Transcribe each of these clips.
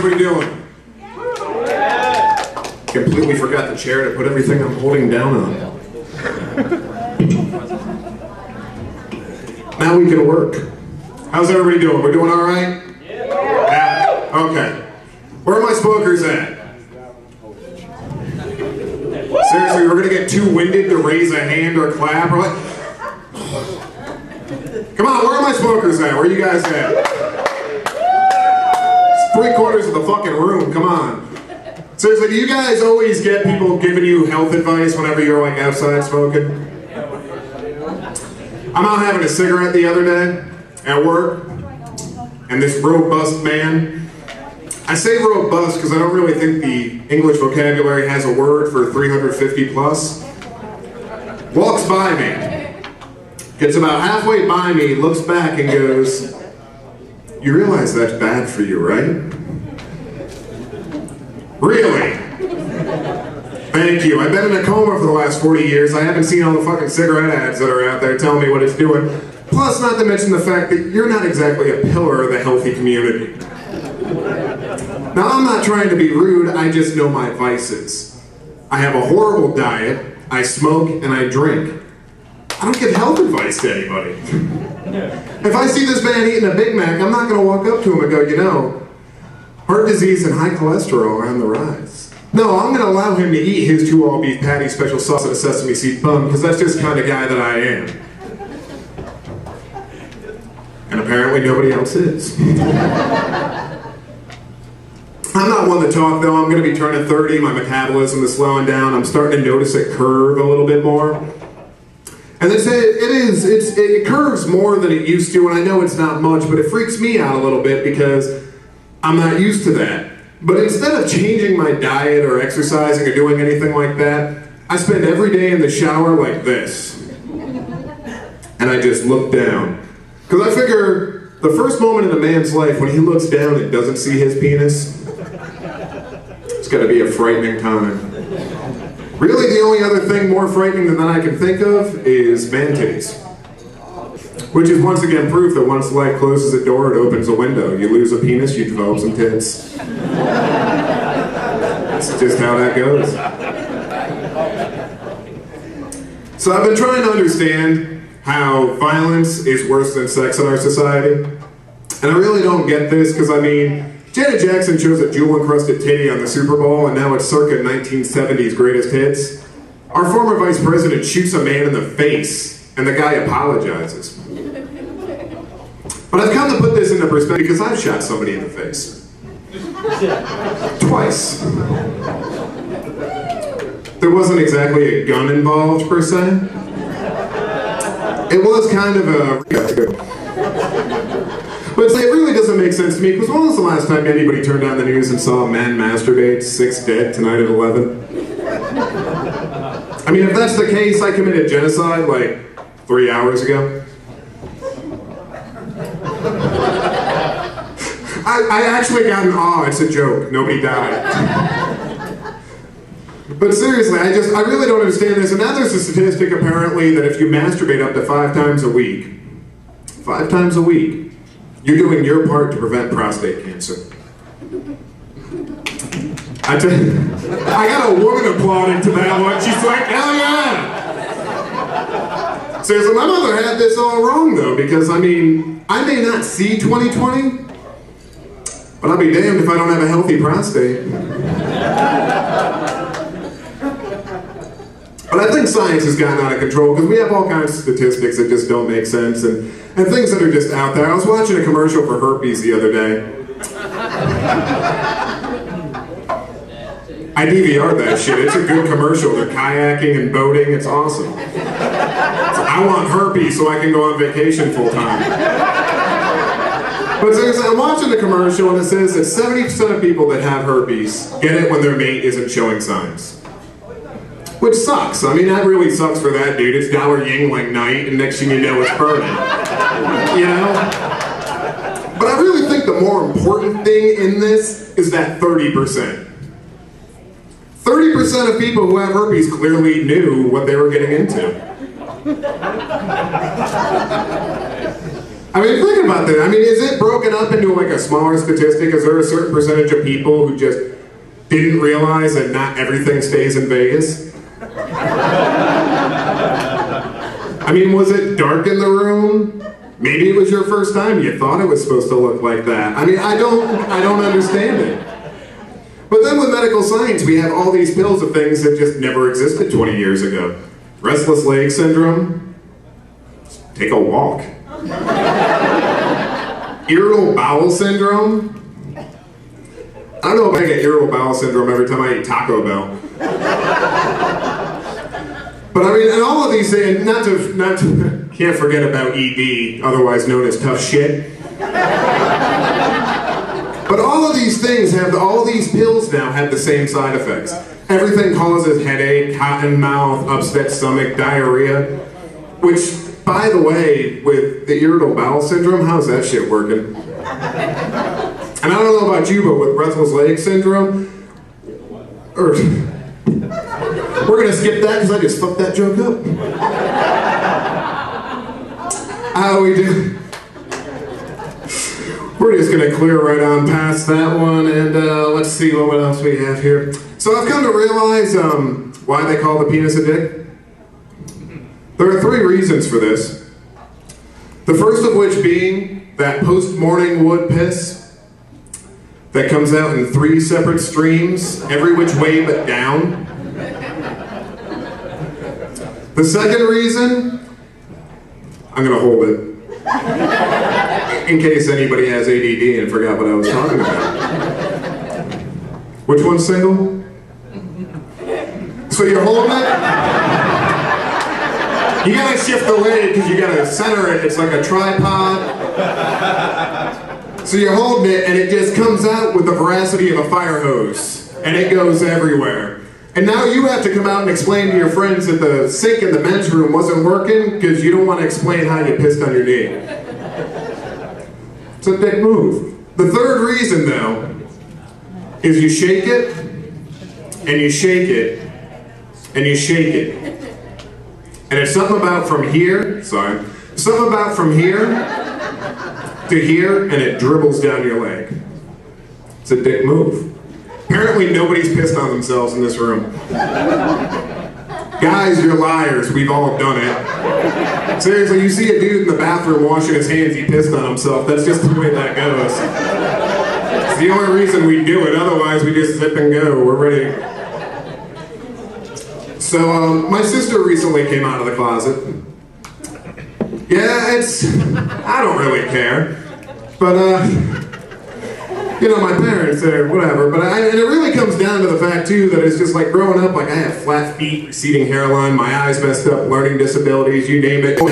everybody doing? Completely forgot the chair to put everything I'm holding down on. Now we can work. How's everybody doing? We're doing all right? Yeah. Okay. Where are my smokers at? Seriously, we're gonna get too winded to raise a hand or clap or like. Come on, where are my smokers at? Where are you guys at? It's 3/4 of the fucking room. Come on. Seriously, do you guys always get people giving you health advice whenever you're like outside smoking? I'm out having a cigarette the other day at work, and this robust man, I say robust because I don't really think the English vocabulary has a word for 350 plus, walks by me, gets about halfway by me, looks back and goes, "You realize that's bad for you, right?" Really? Thank you. I've been in a coma for the last 40 years. I haven't seen all the fucking cigarette ads that are out there telling me what it's doing. Plus, not to mention the fact that you're not exactly a pillar of the healthy community. Now, I'm not trying to be rude, I just know my vices. I have a horrible diet, I smoke, and I drink. I don't give health advice to anybody. If I see this man eating a Big Mac, I'm not gonna walk up to him and go, you know, heart disease and high cholesterol are on the rise. No, I'm gonna allow him to eat his 2 all-beef patty, special sauce, and a sesame seed bun, because that's just the kind of guy that I am. And apparently nobody else is. I'm not one to talk though. I'm gonna be turning 30, my metabolism is slowing down, I'm starting to notice it curve a little bit more. And they say it curves more than it used to, and I know it's not much, but it freaks me out a little bit because I'm not used to that. But instead of changing my diet or exercising or doing anything like that, I spend every day in the shower like this. And I just look down. Because I figure the first moment in a man's life when he looks down and doesn't see his penis, it's gotta be a frightening time. Really, the only other thing more frightening than that I can think of is man titties. Which is once again proof that once life closes a door, it opens a window. You lose a penis, you develop some tits. That's just how that goes. So I've been trying to understand how violence is worse than sex in our society. And I really don't get this, because I mean, Janet Jackson chose a jewel-encrusted titty on the Super Bowl, and now it's circa 1970s greatest hits. Our former vice president shoots a man in the face, and the guy apologizes. But I've come to put this into perspective because I've shot somebody in the face. Twice. There wasn't exactly a gun involved, per se. It was kind of a... But it really doesn't make sense to me, because when was the last time anybody turned on the news and saw a man masturbate, 6 dead, tonight at 11? I mean, if that's the case, I committed genocide like 3 hours ago. I actually got an awe, it's a joke, nobody died. But seriously, I really don't understand this, and now there's a statistic apparently that if you masturbate up to 5 times a week, 5 times a week, you're doing your part to prevent prostate cancer. I got a woman applauding to that one, she's like, hell yeah! Seriously, my mother had this all wrong though, because I mean, I may not see 20/20, but I'll be damned if I don't have a healthy prostate. But I think science has gotten out of control because we have all kinds of statistics that just don't make sense and things that are just out there. I was watching a commercial for herpes the other day. I DVR'd that shit. It's a good commercial. They're kayaking and boating. It's awesome. I want herpes so I can go on vacation full time. But seriously, I'm watching the commercial and it says that 70% of people that have herpes get it when their mate isn't showing signs. Which sucks. I mean, that really sucks for that dude. It's Dower Yingling night and next thing you know it's burning. You know? But I really think the more important thing in this is that 30%. 30% of people who have herpes clearly knew what they were getting into. I mean, thinking about that, I mean, is it broken up into like a smaller statistic? Is there a certain percentage of people who just didn't realize that not everything stays in Vegas? I mean, was it dark in the room? Maybe it was your first time. You thought it was supposed to look like that. I mean, I don't understand it. But then with medical science, we have all these pills of things that just never existed 20 years ago. Restless leg syndrome. Take a walk. Irritable bowel syndrome. I don't know if I get irritable bowel syndrome every time I eat Taco Bell. But I mean, and all of these things, not to, can't forget about ED, otherwise known as tough shit. But all of these things have, all these pills now have the same side effects. Everything causes headache, cotton mouth, upset stomach, diarrhea, which, by the way, with the irritable bowel syndrome, how's that shit working? And I don't know about you, but with restless leg syndrome, we're gonna skip that because I just fucked that joke up. How we do? We're just gonna clear right on past that one, and let's see what else we have here. So I've come to realize why they call the penis a dick. There are 3 reasons for this. The first of which being that post-morning wood piss that comes out in 3 separate streams, every which way but down. The second reason, I'm gonna hold it. In case anybody has ADD and forgot what I was talking about. Which one's single? So you're holding it? You gotta shift the leg because you gotta center it. It's like a tripod. So you're holding it and it just comes out with the veracity of a fire hose. And it goes everywhere. And now you have to come out and explain to your friends that the sink in the men's room wasn't working because you don't want to explain how you pissed on your knee. It's a dick move. The third reason, though, is you shake it, and you shake it, and you shake it. And it's something about from here, something about from here to here, and it dribbles down your leg. It's a dick move. Apparently nobody's pissed on themselves in this room. Guys, you're liars. We've all done it. Seriously, you see a dude in the bathroom washing his hands, he pissed on himself. That's just the way that goes. It's the only reason we do it. Otherwise, we just zip and go. We're ready. So, my sister recently came out of the closet. Yeah, I don't really care. But, you know, my parents or whatever, but and it really comes down to the fact too that it's just like growing up, like I have flat feet, receding hairline, my eyes messed up, learning disabilities, you name it. We're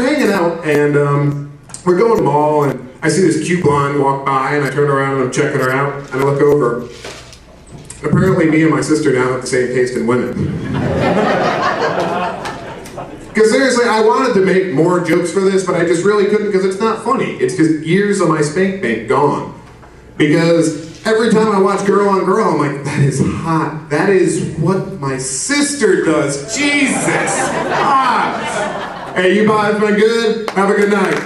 hanging out and we're going to the mall and I see this cute blonde walk by and I turn around and I'm checking her out and I look over. Apparently me and my sister now have the same taste in women. Because seriously, I wanted to make more jokes for this, but I just really couldn't because it's not funny. It's just years of my spank bank gone. Because every time I watch Girl on Girl, I'm like, that is hot. That is what my sister does. Jesus! Hot! Hey, you guys been good? Have a good night.